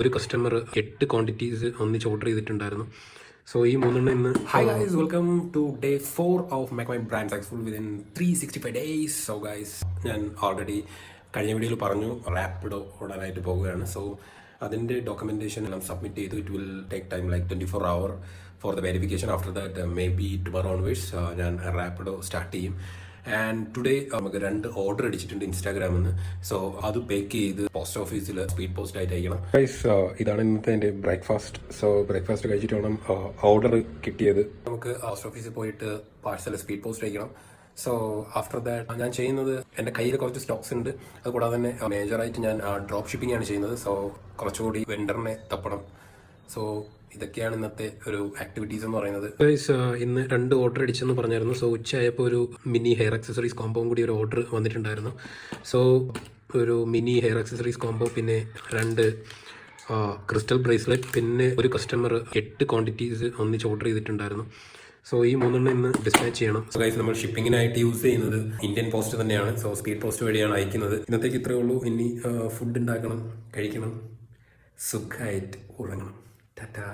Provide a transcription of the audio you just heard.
ഒരു customer 8 quantities ഒന്നിച്ച് order ചെയ്തിട്ടുണ്ടായിരുന്നു. സോ ഈ മൂന്നെണ്ണം ഇന്ന്. Hi guys, welcome to day 4 of Make My Brand Successful within 365 days. So guys, ഞാൻ ഓൾറെഡി കഴിഞ്ഞ വീഡിയോയിൽ പറഞ്ഞു റാപ്പിഡോ ഓടാനായിട്ട് പോവുകയാണ്. സോ അതിൻ്റെ ഡോക്യുമെൻറ്റേഷൻ എല്ലാം സബ്മിറ്റ് ചെയ്തു. It will take time like 24 hours for the verification. After that may be tomorrow onwards ഞാൻ Rapido start ചെയ്യും. ആൻഡ് ടുഡേ നമുക്ക് 2 ഓർഡർ അടിച്ചിട്ടുണ്ട് ഇൻസ്റ്റാഗ്രാമിൽ നിന്ന്. സോ അത് പേക്ക് ചെയ്ത് പോസ്റ്റ് ഓഫീസിൽ സ്പീഡ് പോസ്റ്റ് ആയിട്ട് അയക്കണം. ഇതാണ് ഇന്നത്തെ എൻ്റെ ബ്രേക്ക്ഫാസ്റ്റ്. സോ ബ്രേക്ക്ഫാസ്റ്റ് കഴിച്ചിട്ട് വേണം ഓർഡർ കിട്ടിയത്. നമുക്ക് പോസ്റ്റ് ഓഫീസിൽ പോയിട്ട് പാഴ്സൽ സ്പീഡ് പോസ്റ്റ് അയക്കണം. സോ ആഫ്റ്റർ ദാറ്റ് ഞാൻ ചെയ്യുന്നത്, എൻ്റെ കയ്യിൽ കുറച്ച് സ്റ്റോക്സ് ഉണ്ട്. അതുകൂടാതെ തന്നെ മേജറായിട്ട് ഞാൻ ഡ്രോപ്പ് ഷിപ്പിംഗ് ആണ് ചെയ്യുന്നത്. സോ കുറച്ചുകൂടി വെണ്ടറിനെ തപ്പണം. സോ ഇതൊക്കെയാണ് ഇന്നത്തെ ഒരു ആക്ടിവിറ്റീസ് എന്ന് പറയുന്നത്. ഇന്ന് 2 ഓർഡർ അടിച്ചെന്ന് പറഞ്ഞായിരുന്നു. സോ ഉച്ചയായപ്പോൾ ഒരു മിനി ഹെയർ ആക്സസറീസ് കോംബോയും കൂടി ഒരു ഓർഡർ വന്നിട്ടുണ്ടായിരുന്നു. സോ ഒരു മിനി ഹെയർ ആക്സസറീസ് കോംബോ, പിന്നെ 2 ക്രിസ്റ്റൽ ബ്രേസ്ലെറ്റ്, പിന്നെ ഒരു കസ്റ്റമർ 8 ക്വാണ്ടിറ്റീസ് ഒന്നിച്ച് ഓർഡർ ചെയ്തിട്ടുണ്ടായിരുന്നു. സോ ഈ മൂന്നെണ്ണം ഇന്ന് ഡിസ്പാച്ച് ചെയ്യണം. സോ ഗൈസ്, നമ്മൾ ഷിപ്പിങ്ങിനായിട്ട് യൂസ് ചെയ്യുന്നത് ഇന്ത്യൻ പോസ്റ്റ് തന്നെയാണ്. സോ സ്പീഡ് പോസ്റ്റ് വഴിയാണ് അയക്കുന്നത്. ഇന്നത്തേക്ക് ഇത്രയേ ഉള്ളൂ. ഇനി ഫുഡ് ഉണ്ടാക്കണം, കഴിക്കണം, സുഖമായിട്ട് ഉറങ്ങണം. ടാറ്റാ.